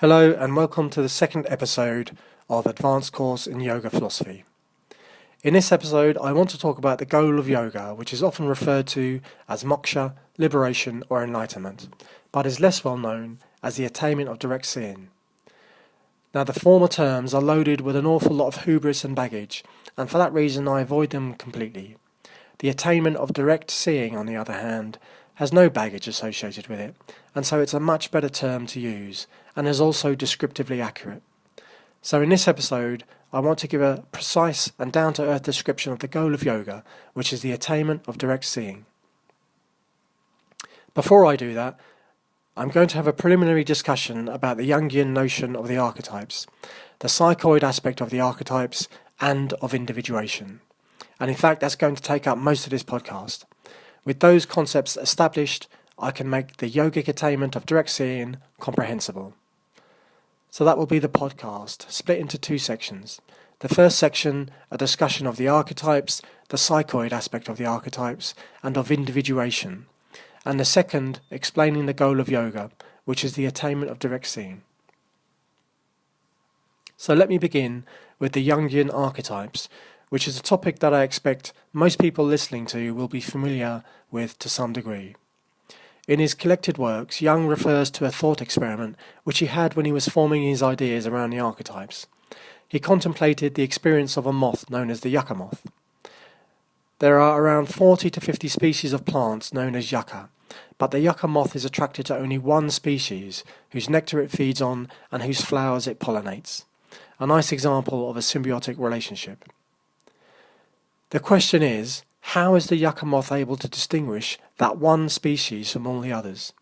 Hello and welcome to the second episode of Advanced Course in Yoga Philosophy. In this episode, I want to talk about the goal of yoga, which is often referred to as moksha, liberation or enlightenment, but is less well known as the attainment of direct seeing. Now, the former terms are loaded with an awful lot of hubris and baggage, and for that reason I avoid them completely. The attainment of direct seeing, on the other hand, has no baggage associated with it, and so it's a much better term to use, and is also descriptively accurate. So in this episode, I want to give a precise and down-to-earth description of the goal of yoga, which is the attainment of direct seeing. Before I do that, I'm going to have a preliminary discussion about the Jungian notion of the archetypes, the psychoid aspect of the archetypes, and of individuation. And in fact, that's going to take up most of this podcast. With those concepts established, I can make the yogic attainment of direct seeing comprehensible. So that will be the podcast, split into two sections. The first section, a discussion of the archetypes, the psychoid aspect of the archetypes, and of individuation. And the second, explaining the goal of yoga, which is the attainment of direct seeing. So let me begin with the Jungian archetypes, which is a topic that I expect most people listening to will be familiar with to some degree. In his collected works, Jung refers to a thought experiment which he had when he was forming his ideas around the archetypes. He contemplated the experience of a moth known as the yucca moth. There are around 40 to 50 species of plants known as yucca, but the yucca moth is attracted to only one species, whose nectar it feeds on and whose flowers it pollinates. A nice example of a symbiotic relationship. The question is, how is the yucca moth able to distinguish that one species from all the others?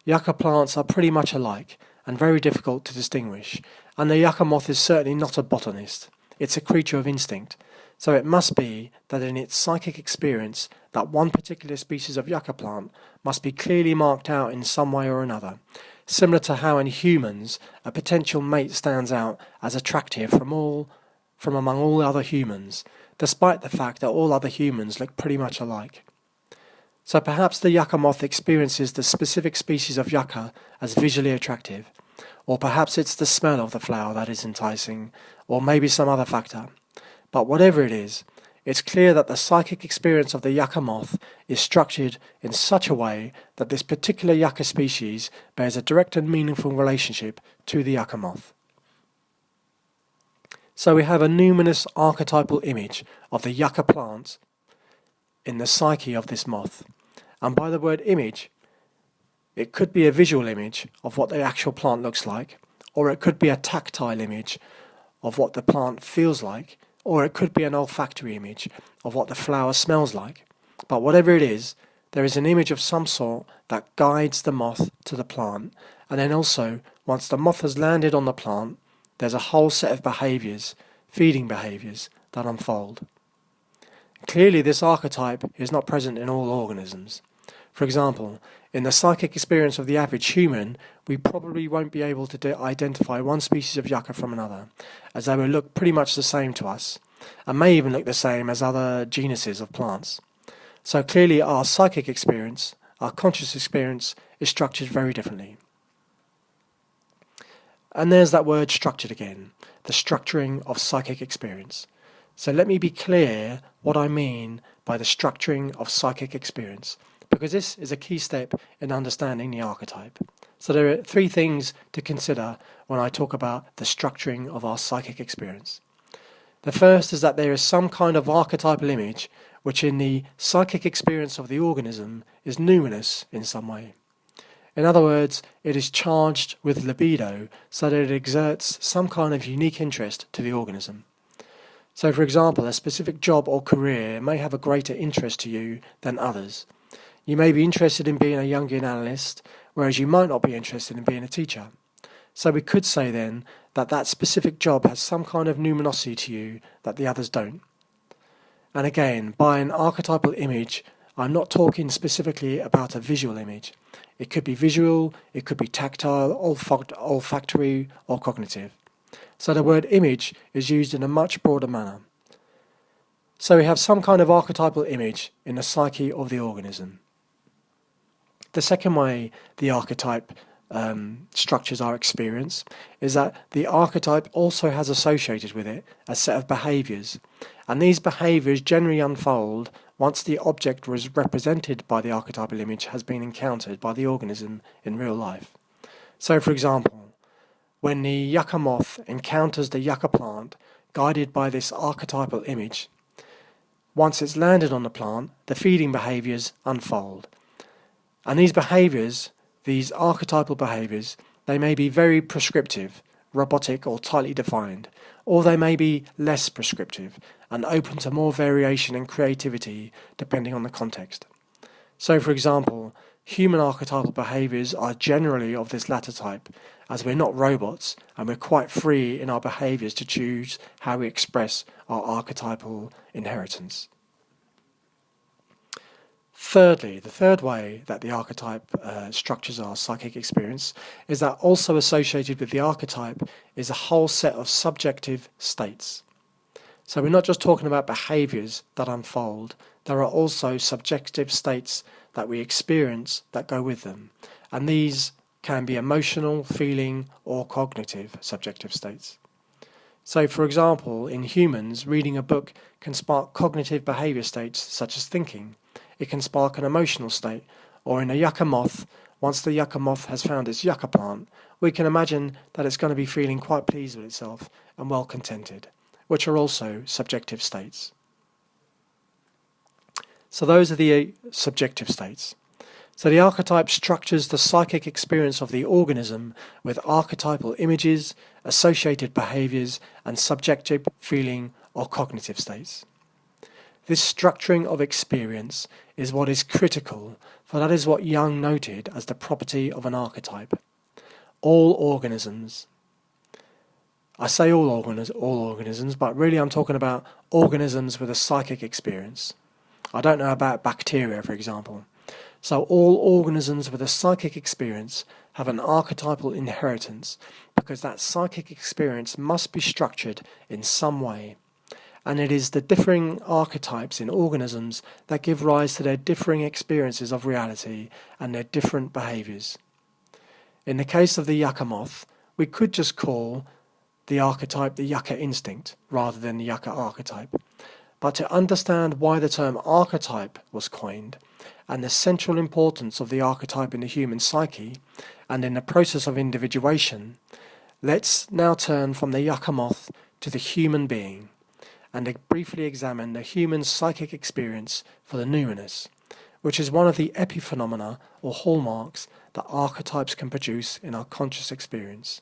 Yucca plants are pretty much alike and very difficult to distinguish, and the yucca moth is certainly not a botanist. It's a creature of instinct, so it must be that in its psychic experience that one particular species of yucca plant must be clearly marked out in some way or another, similar to how in humans a potential mate stands out as attractive from among all other humans, despite the fact that all other humans look pretty much alike. So perhaps the yucca moth experiences the specific species of yucca as visually attractive, or perhaps it's the smell of the flower that is enticing, or maybe some other factor. But whatever it is, it's clear that the psychic experience of the yucca moth is structured in such a way that this particular yucca species bears a direct and meaningful relationship to the yucca moth. So we have a numinous archetypal image of the yucca plant in the psyche of this moth. And by the word image, it could be a visual image of what the actual plant looks like, or it could be a tactile image of what the plant feels like, or it could be an olfactory image of what the flower smells like. But whatever it is, there is an image of some sort that guides the moth to the plant, and then also, once the moth has landed on the plant, there's a whole set of behaviours, feeding behaviours, that unfold. Clearly this archetype is not present in all organisms. For example, in the psychic experience of the average human, we probably won't be able to identify one species of yucca from another, as they will look pretty much the same to us, and may even look the same as other genuses of plants. So clearly our psychic experience, our conscious experience, is structured very differently. And there's that word structured again, the structuring of psychic experience. So let me be clear what I mean by the structuring of psychic experience, because this is a key step in understanding the archetype. So there are three things to consider when I talk about the structuring of our psychic experience. The first is that there is some kind of archetypal image which in the psychic experience of the organism is numinous in some way. In other words, it is charged with libido so that it exerts some kind of unique interest to the organism. So for example, a specific job or career may have a greater interest to you than others. You may be interested in being a Jungian analyst, whereas you might not be interested in being a teacher. So we could say then that that specific job has some kind of numinosity to you that the others don't. And again, by an archetypal image, I'm not talking specifically about a visual image. It could be visual, it could be tactile, olfactory, or cognitive. So the word image is used in a much broader manner. So we have some kind of archetypal image in the psyche of the organism. The second way the archetype structures our experience is that the archetype also has associated with it a set of behaviours, and these behaviours generally unfold once the object was represented by the archetypal image has been encountered by the organism in real life. So, for example, when the yucca moth encounters the yucca plant guided by this archetypal image, once it's landed on the plant, the feeding behaviours unfold. And these behaviours, these archetypal behaviours, they may be very prescriptive, robotic or tightly defined, or they may be less prescriptive and open to more variation and creativity depending on the context. So, for example, human archetypal behaviours are generally of this latter type, as we're not robots and we're quite free in our behaviours to choose how we express our archetypal inheritance. Thirdly, the third way that the archetype structures our psychic experience is that also associated with the archetype is a whole set of subjective states. So we're not just talking about behaviours that unfold, there are also subjective states that we experience that go with them. And these can be emotional, feeling, or cognitive subjective states. So, for example, in humans, reading a book can spark cognitive behaviour states such as thinking. It can spark an emotional state, or in a yucca moth, once the yucca moth has found its yucca plant, we can imagine that it's going to be feeling quite pleased with itself and well contented, which are also subjective states. So those are the subjective states. So the archetype structures the psychic experience of the organism with archetypal images, associated behaviours, and subjective feeling or cognitive states. This structuring of experience is what is critical, for that is what Jung noted as the property of an archetype. All organisms, I say all organisms, but really I'm talking about organisms with a psychic experience. I don't know about bacteria, for example. So all organisms with a psychic experience have an archetypal inheritance because that psychic experience must be structured in some way. And it is the differing archetypes in organisms that give rise to their differing experiences of reality and their different behaviours. In the case of the yucca moth, we could just call the archetype the yucca instinct rather than the yucca archetype. But to understand why the term archetype was coined, and the central importance of the archetype in the human psyche, and in the process of individuation, let's now turn from the yucca moth to the human being, and briefly examine the human psychic experience for the numinous, which is one of the epiphenomena or hallmarks that archetypes can produce in our conscious experience.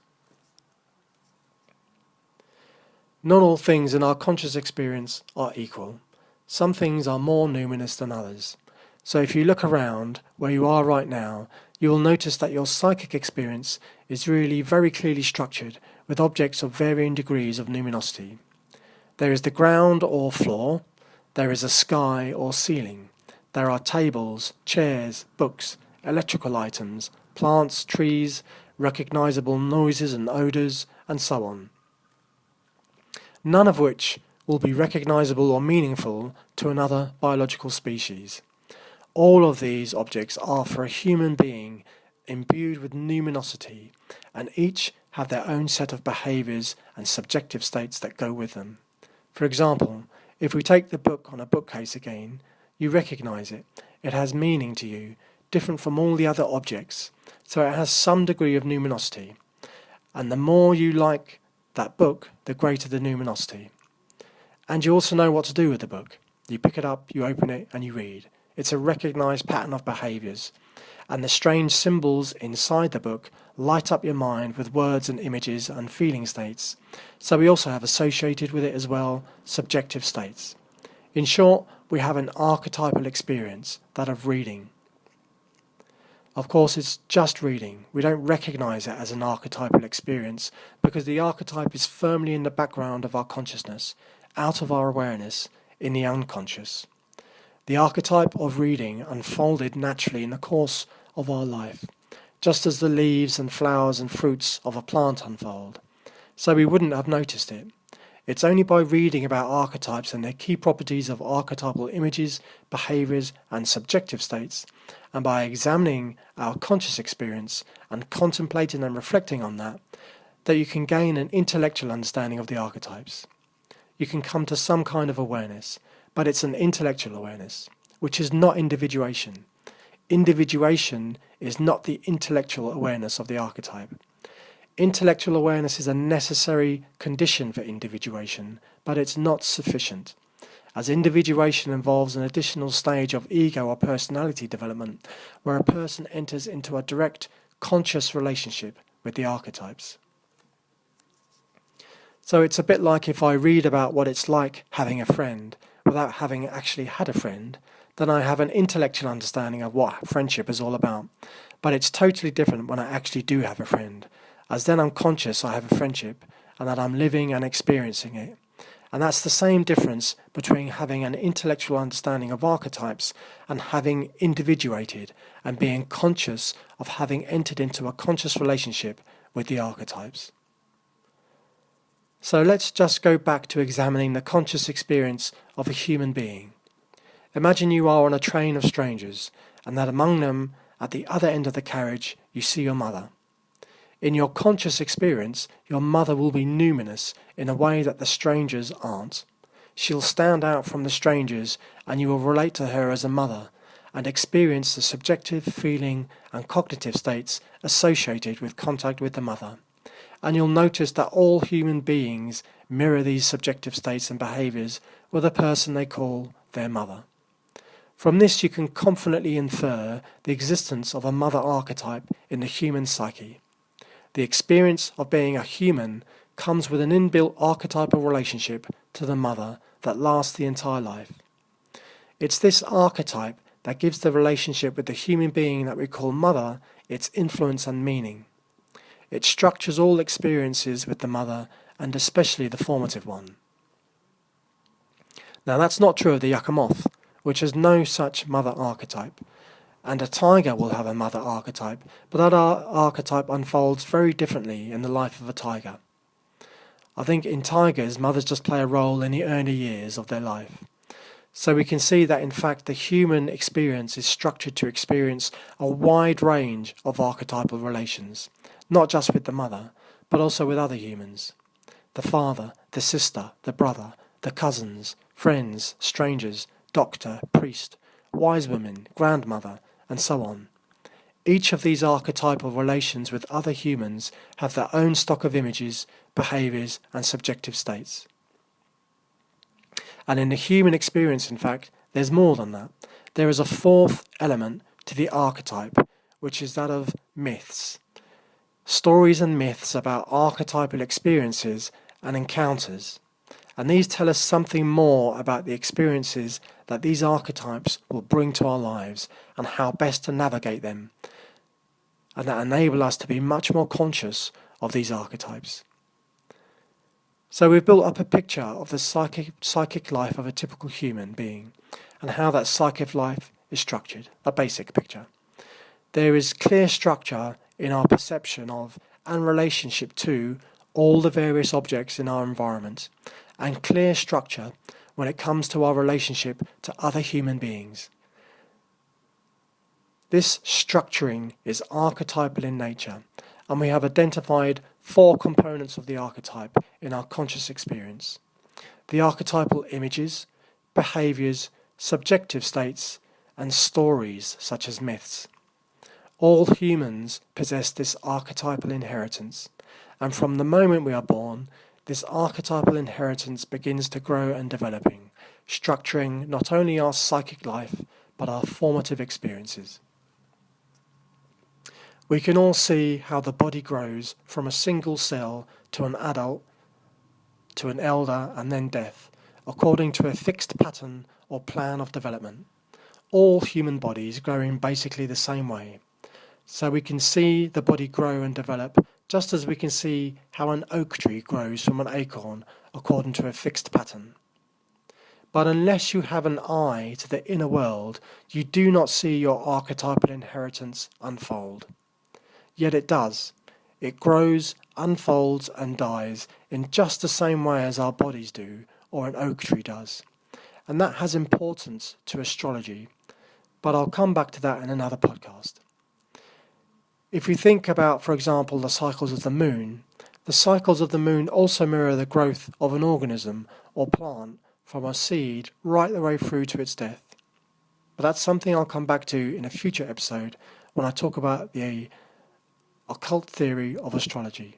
Not all things in our conscious experience are equal. Some things are more numinous than others. So if you look around where you are right now, you will notice that your psychic experience is really very clearly structured with objects of varying degrees of numinosity. There is the ground or floor, there is a sky or ceiling, there are tables, chairs, books, electrical items, plants, trees, recognizable noises and odours, and so on. None of which will be recognizable or meaningful to another biological species. All of these objects are for a human being imbued with numinosity, and each have their own set of behaviours and subjective states that go with them. For example, if we take the book on a bookcase again, you recognise it. It has meaning to you, different from all the other objects, so it has some degree of numinosity. And the more you like that book, the greater the numinosity. And you also know what to do with the book. You pick it up, you open it, and you read. It's a recognised pattern of behaviours. And the strange symbols inside the book light up your mind with words and images and feeling states. So we also have associated with it as well subjective states. In short, we have an archetypal experience, that of reading. Of course, it's just reading. We don't recognise it as an archetypal experience because the archetype is firmly in the background of our consciousness, out of our awareness, in the unconscious. The archetype of reading unfolded naturally in the course of our life, just as the leaves and flowers and fruits of a plant unfold. So we wouldn't have noticed it. It's only by reading about archetypes and their key properties of archetypal images, behaviours and subjective states, and by examining our conscious experience and contemplating and reflecting on that you can gain an intellectual understanding of the archetypes. You can come to some kind of awareness, but it's an intellectual awareness, which is not individuation. Individuation is not the intellectual awareness of the archetype. Intellectual awareness is a necessary condition for individuation, but it's not sufficient, as individuation involves an additional stage of ego or personality development, where a person enters into a direct, conscious relationship with the archetypes. So it's a bit like if I read about what it's like having a friend without having actually had a friend, then I have an intellectual understanding of what friendship is all about. But it's totally different when I actually do have a friend, as then I'm conscious I have a friendship and that I'm living and experiencing it. And that's the same difference between having an intellectual understanding of archetypes and having individuated and being conscious of having entered into a conscious relationship with the archetypes. So let's just go back to examining the conscious experience of a human being. Imagine you are on a train of strangers, and that among them, at the other end of the carriage, you see your mother. In your conscious experience, your mother will be numinous in a way that the strangers aren't. She'll stand out from the strangers, and you will relate to her as a mother, and experience the subjective, feeling, and cognitive states associated with contact with the mother. And you'll notice that all human beings mirror these subjective states and behaviours with a person they call their mother. From this you can confidently infer the existence of a mother archetype in the human psyche. The experience of being a human comes with an inbuilt archetypal relationship to the mother that lasts the entire life. It's this archetype that gives the relationship with the human being that we call mother its influence and meaning. It structures all experiences with the mother, and especially the formative one. Now that's not true of the yucca moth, which has no such mother archetype, and a tiger will have a mother archetype, but that archetype unfolds very differently in the life of a tiger. I think in tigers, mothers just play a role in the early years of their life. So we can see that in fact the human experience is structured to experience a wide range of archetypal relations, not just with the mother, but also with other humans. The father, the sister, the brother, the cousins, friends, strangers, doctor, priest, wise woman, grandmother, and so on. Each of these archetypal relations with other humans have their own stock of images, behaviours, and subjective states. And in the human experience, in fact, there's more than that. There is a fourth element to the archetype, which is that of myths. Stories and myths about archetypal experiences and encounters. And these tell us something more about the experiences that these archetypes will bring to our lives and how best to navigate them, and that enable us to be much more conscious of these archetypes. So we've built up a picture of the psychic life of a typical human being and how that psychic life is structured, a basic picture. There is clear structure in our perception of and relationship to all the various objects in our environment, and clear structure when it comes to our relationship to other human beings. This structuring is archetypal in nature, and we have identified 4 components of the archetype in our conscious experience: the archetypal images, behaviours, subjective states, and stories such as myths. All humans possess this archetypal inheritance, and from the moment we are born, this archetypal inheritance begins to grow and developing, structuring not only our psychic life, but our formative experiences. We can all see how the body grows from a single cell to an adult, to an elder, and then death, according to a fixed pattern or plan of development. All human bodies grow in basically the same way. So we can see the body grow and develop, just as we can see how an oak tree grows from an acorn according to a fixed pattern. But unless you have an eye to the inner world, you do not see your archetypal inheritance unfold. Yet it does. It grows, unfolds, and dies in just the same way as our bodies do, or an oak tree does. And that has importance to astrology, but I'll come back to that in another podcast. If we think about, for example, the cycles of the moon also mirror the growth of an organism or plant from a seed right the way through to its death. But that's something I'll come back to in a future episode when I talk about the occult theory of astrology.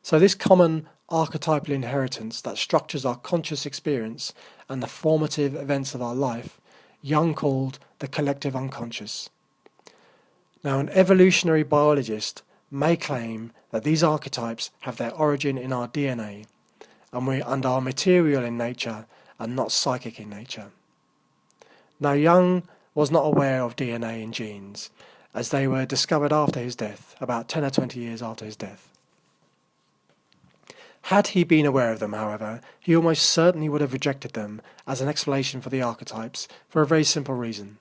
So this common archetypal inheritance that structures our conscious experience and the formative events of our life, Jung called the collective unconscious. Now, an evolutionary biologist may claim that these archetypes have their origin in our DNA and are material in nature and not psychic in nature. Now, Jung was not aware of DNA and genes, as they were discovered after his death, about 10 or 20 years after his death. Had he been aware of them, however, he almost certainly would have rejected them as an explanation for the archetypes for a very simple reason.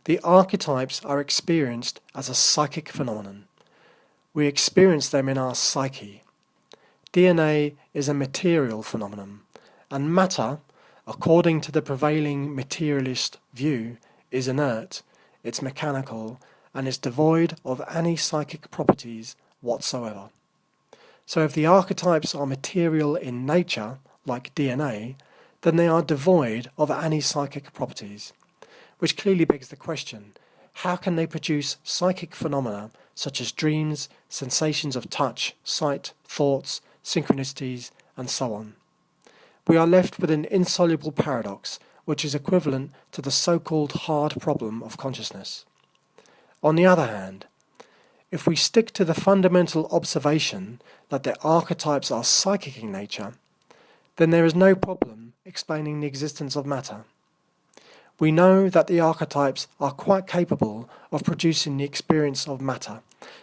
The archetypes are experienced as a psychic phenomenon. We experience them in our psyche. DNA is a material phenomenon, and matter, according to the prevailing materialist view, is inert, it's mechanical, and is devoid of any psychic properties whatsoever. So if the archetypes are material in nature, like DNA, then they are devoid of any psychic properties, which clearly begs the question, how can they produce psychic phenomena such as dreams, sensations of touch, sight, thoughts, synchronicities, and so on? We are left with an insoluble paradox, which is equivalent to the so-called hard problem of consciousness. On the other hand, if we stick to the fundamental observation that the archetypes are psychic in nature, then there is no problem explaining the existence of matter. We know that the archetypes are quite capable of producing the experience of matter,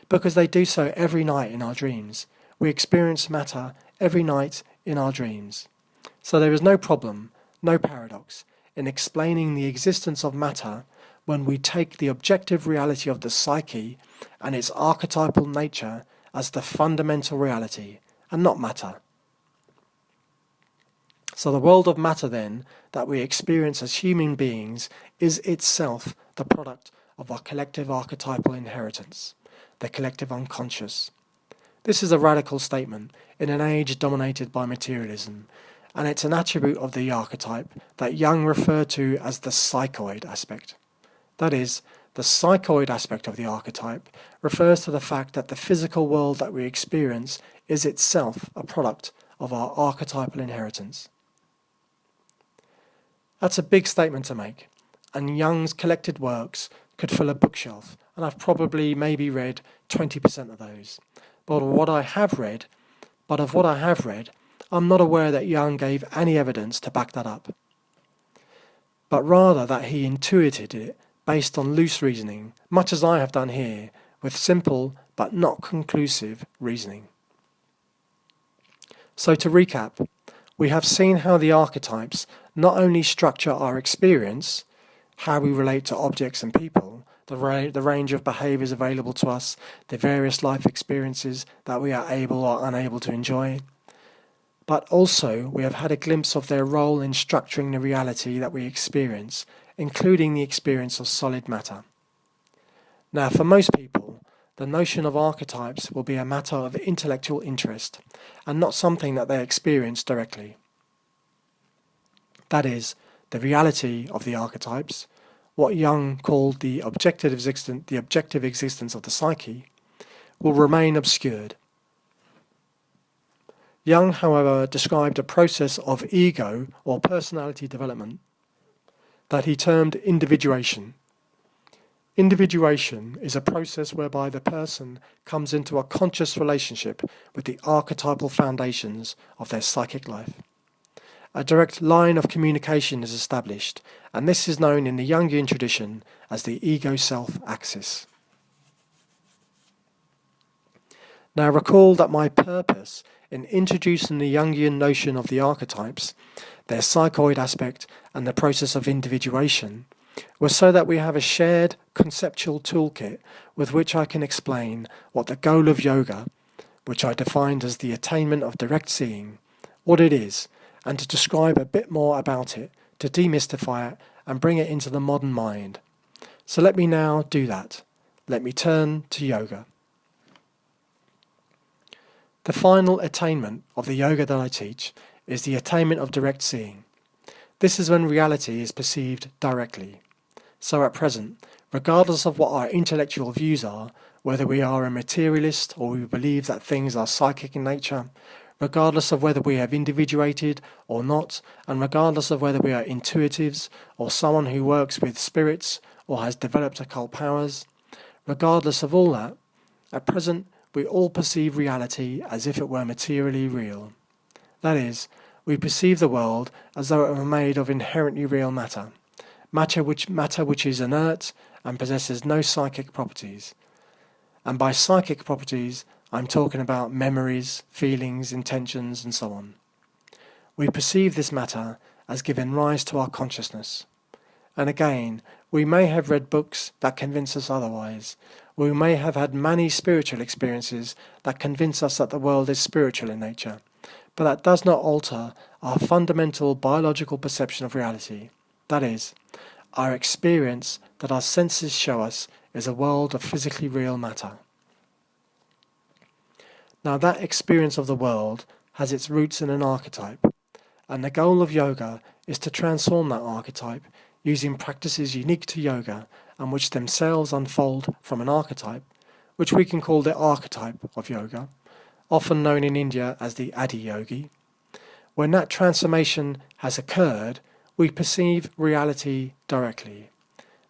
because they do so every night in our dreams. We experience matter every night in our dreams. So there is no problem, no paradox, in explaining the existence of matter when we take the objective reality of the psyche and its archetypal nature as the fundamental reality, and not matter. So the world of matter, then, that we experience as human beings is itself the product of our collective archetypal inheritance, the collective unconscious. This is a radical statement in an age dominated by materialism, and it's an attribute of the archetype that Jung referred to as the psychoid aspect. That is, the psychoid aspect of the archetype refers to the fact that the physical world that we experience is itself a product of our archetypal inheritance. That's a big statement to make, and Jung's collected works could fill a bookshelf, and I've probably maybe read 20% of those. But of what I have read, I'm not aware that Jung gave any evidence to back that up, but rather that he intuited it based on loose reasoning, much as I have done here, with simple but not conclusive reasoning. So to recap, we have seen how the archetypes not only structure our experience, how we relate to objects and people, the range of behaviours available to us, the various life experiences that we are able or unable to enjoy, but also we have had a glimpse of their role in structuring the reality that we experience, including the experience of solid matter. Now, for most people, the notion of archetypes will be a matter of intellectual interest and not something that they experience directly. That is, the reality of the archetypes, what Jung called the objective existence of the psyche, will remain obscured. Jung, however, described a process of ego or personality development that he termed individuation. Individuation is a process whereby the person comes into a conscious relationship with the archetypal foundations of their psychic life. A direct line of communication is established, and this is known in the Jungian tradition as the ego-self axis. Now recall that my purpose in introducing the Jungian notion of the archetypes, their psychoid aspect, and the process of individuation was so that we have a shared conceptual toolkit with which I can explain what the goal of yoga, which I defined as the attainment of direct seeing, what it is, and to describe a bit more about it, to demystify it and bring it into the modern mind. So let me now do that. Let me turn to yoga. The final attainment of the yoga that I teach is the attainment of direct seeing. This is when reality is perceived directly. So at present, regardless of what our intellectual views are, whether we are a materialist or we believe that things are psychic in nature, regardless of whether we have individuated or not, and regardless of whether we are intuitives or someone who works with spirits or has developed occult powers, regardless of all that, at present we all perceive reality as if it were materially real. That is, we perceive the world as though it were made of inherently real matter which is inert and possesses no psychic properties. And by psychic properties, I'm talking about memories, feelings, intentions, and so on. We perceive this matter as giving rise to our consciousness. And again, we may have read books that convince us otherwise. We may have had many spiritual experiences that convince us that the world is spiritual in nature. But that does not alter our fundamental biological perception of reality. That is, our experience that our senses show us is a world of physically real matter. Now that experience of the world has its roots in an archetype, and the goal of yoga is to transform that archetype using practices unique to yoga and which themselves unfold from an archetype, which we can call the archetype of yoga, often known in India as the Adi Yogi. When that transformation has occurred, we perceive reality directly.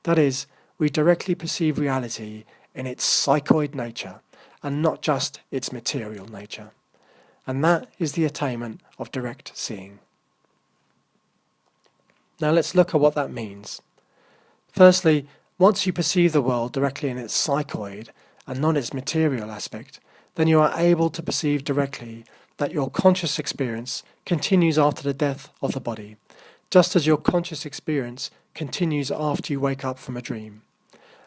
That is, we directly perceive reality in its psychoid nature and not just its material nature. And that is the attainment of direct seeing. Now let's look at what that means. Firstly, once you perceive the world directly in its psychoid and not its material aspect, then you are able to perceive directly that your conscious experience continues after the death of the body, just as your conscious experience continues after you wake up from a dream.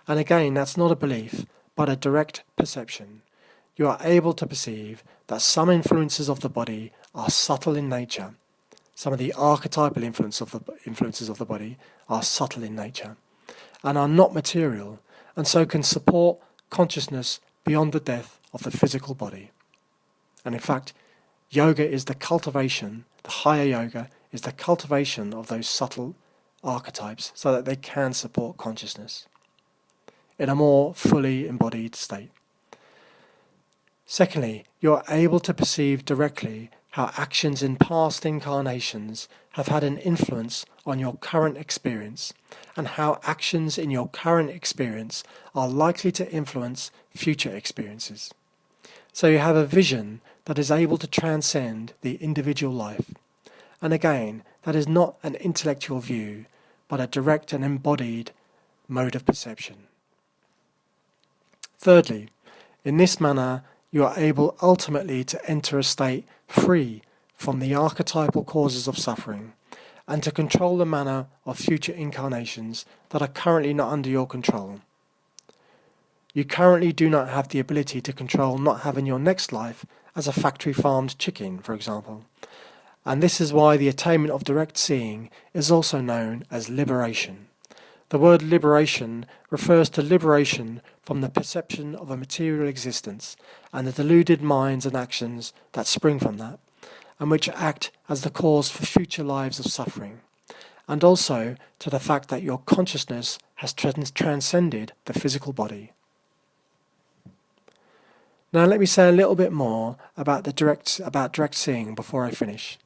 And again, that's not a belief, but a direct perception. You are able to perceive that some influences of the body are subtle in nature. Some of the archetypal influences of the body are subtle in nature and are not material, and so can support consciousness beyond the death of the physical body. And in fact, yoga is the cultivation, the higher yoga is the cultivation of those subtle archetypes so that they can support consciousness in a more fully embodied state. Secondly, you are able to perceive directly how actions in past incarnations have had an influence on your current experience, and how actions in your current experience are likely to influence future experiences. So you have a vision that is able to transcend the individual life. And again, that is not an intellectual view, but a direct and embodied mode of perception. Thirdly, in this manner, you are able ultimately to enter a state free from the archetypal causes of suffering, and to control the manner of future incarnations that are currently not under your control. You currently do not have the ability to control not having your next life as a factory-farmed chicken, for example. And this is why the attainment of direct seeing is also known as liberation. The word liberation refers to liberation from the perception of a material existence and the deluded minds and actions that spring from that, and which act as the cause for future lives of suffering, and also to the fact that your consciousness has transcended the physical body. Now let me say a little bit more about direct seeing before I finish.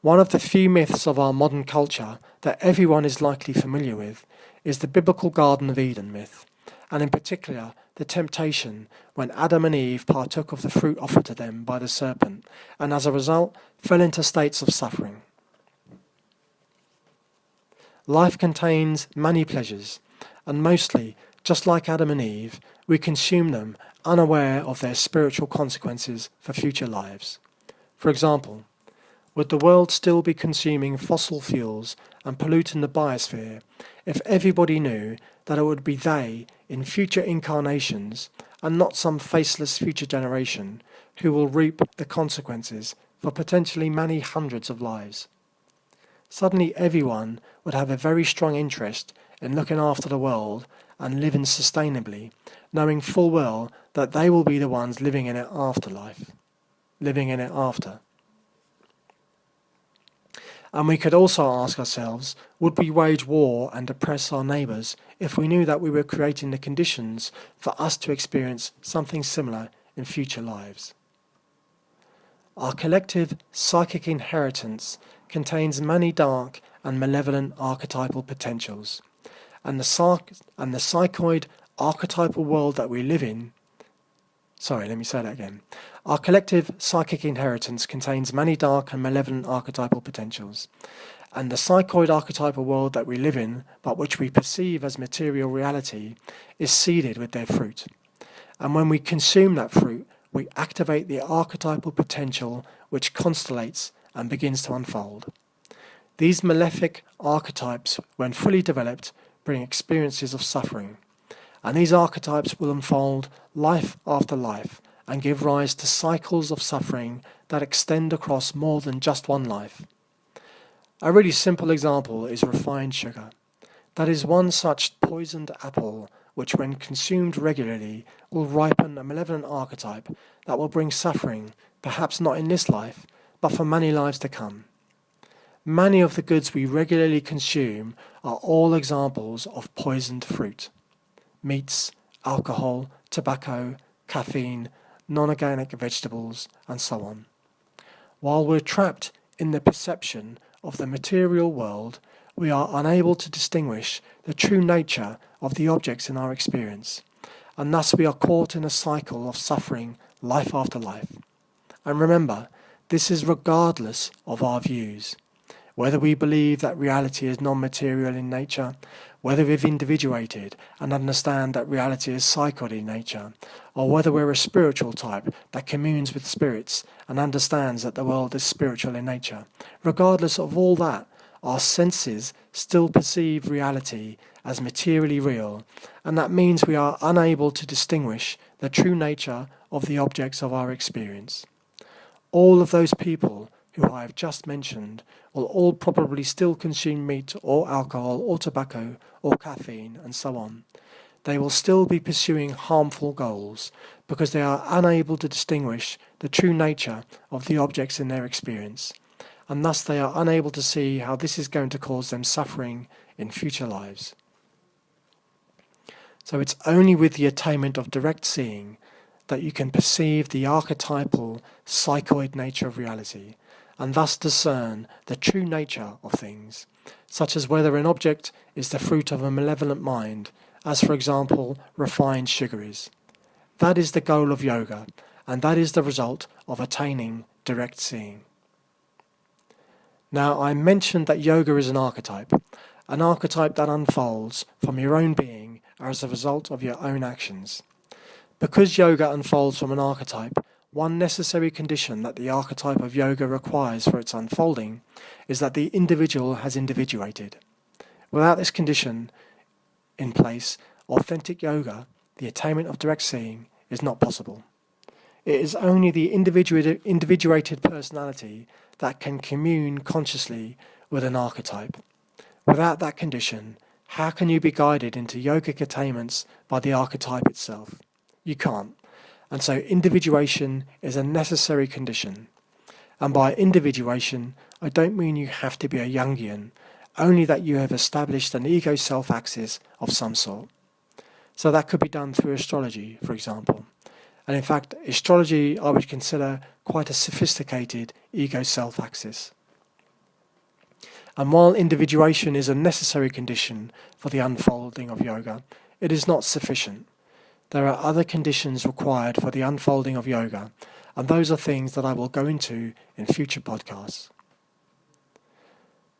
One of the few myths of our modern culture that everyone is likely familiar with is the biblical Garden of Eden myth, and in particular the temptation when Adam and Eve partook of the fruit offered to them by the serpent, and as a result fell into states of suffering. Life contains many pleasures, and mostly, just like Adam and Eve, we consume them unaware of their spiritual consequences for future lives. For example, would the world still be consuming fossil fuels and polluting the biosphere if everybody knew that it would be they in future incarnations and not some faceless future generation who will reap the consequences for potentially many hundreds of lives? suddenly everyone would have a very strong interest in looking after the world and living sustainably, knowing full well that they will be the ones living in it after. And we could also ask ourselves, would we wage war and oppress our neighbours if we knew that we were creating the conditions for us to experience something similar in future lives? Our collective psychic inheritance contains many dark and malevolent archetypal potentials, and the psychoid archetypal world that we live in. Our collective psychic inheritance contains many dark and malevolent archetypal potentials, and the psychoid archetypal world that we live in, but which we perceive as material reality, is seeded with their fruit. And when we consume that fruit, we activate the archetypal potential which constellates and begins to unfold. These malefic archetypes, when fully developed, bring experiences of suffering, and these archetypes will unfold life after life and give rise to cycles of suffering that extend across more than just one life. A really simple example is refined sugar. That is one such poisoned apple which, when consumed regularly, will ripen a malevolent archetype that will bring suffering, perhaps not in this life, but for many lives to come. Many of the goods we regularly consume are all examples of poisoned fruit. Meats, alcohol, tobacco, caffeine, non-organic vegetables, and so on. While we're trapped in the perception of the material world, we are unable to distinguish the true nature of the objects in our experience, and thus we are caught in a cycle of suffering life after life. And remember, this is regardless of our views. Whether we believe that reality is non-material in nature, whether we've individuated and understand that reality is psychoid in nature, or whether we're a spiritual type that communes with spirits and understands that the world is spiritual in nature. Regardless of all that, our senses still perceive reality as materially real, and that means we are unable to distinguish the true nature of the objects of our experience. All of those people who I have just mentioned will all probably still consume meat or alcohol or tobacco or caffeine and so on. They will still be pursuing harmful goals because they are unable to distinguish the true nature of the objects in their experience, and thus they are unable to see how this is going to cause them suffering in future lives. So it's only with the attainment of direct seeing that you can perceive the archetypal psychoid nature of reality, and thus discern the true nature of things, such as whether an object is the fruit of a malevolent mind, as for example refined sugar is. That is the goal of yoga, and that is the result of attaining direct seeing. Now, I mentioned that yoga is an archetype that unfolds from your own being as a result of your own actions. Because yoga unfolds from an archetype, one necessary condition that the archetype of yoga requires for its unfolding is that the individual has individuated. Without this condition in place, authentic yoga, the attainment of direct seeing, is not possible. It is only the individuated personality that can commune consciously with an archetype. Without that condition, how can you be guided into yogic attainments by the archetype itself? You can't. And so individuation is a necessary condition. And by individuation, I don't mean you have to be a Jungian, only that you have established an ego-self axis of some sort. So that could be done through astrology, for example. And in fact, astrology I would consider quite a sophisticated ego-self axis. And while individuation is a necessary condition for the unfolding of yoga, it is not sufficient. There are other conditions required for the unfolding of yoga, and those are things that I will go into in future podcasts.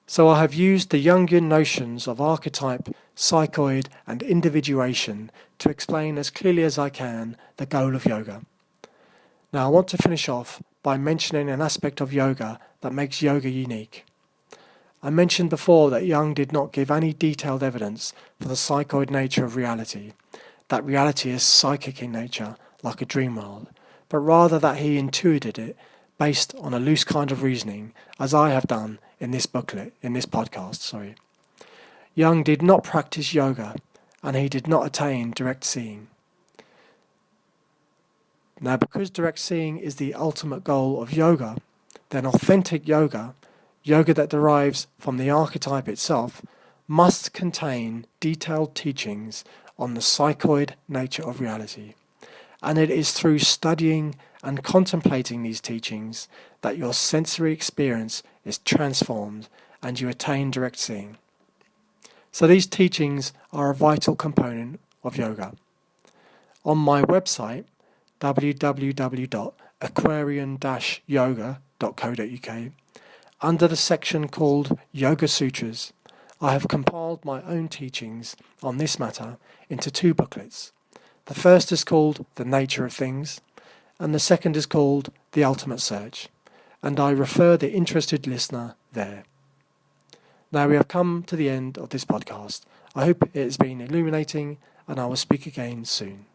So I have used the Jungian notions of archetype, psychoid, and individuation to explain as clearly as I can the goal of yoga. Now I want to finish off by mentioning an aspect of yoga that makes yoga unique. I mentioned before that Jung did not give any detailed evidence for the psychoid nature of reality, that reality is psychic in nature, like a dream world, but rather that he intuited it based on a loose kind of reasoning, as I have done in this podcast. Jung did not practice yoga, and he did not attain direct seeing. Now, because direct seeing is the ultimate goal of yoga, then authentic yoga that derives from the archetype itself, must contain detailed teachings on the psychoid nature of reality. And it is through studying and contemplating these teachings that your sensory experience is transformed and you attain direct seeing. So these teachings are a vital component of yoga. On my website, www.aquarian-yoga.co.uk, under the section called Yoga Sutras, I have compiled my own teachings on this matter into 2 booklets. The first is called The Nature of Things, and the second is called The Ultimate Search, and I refer the interested listener there. Now we have come to the end of this podcast. I hope it has been illuminating, and I will speak again soon.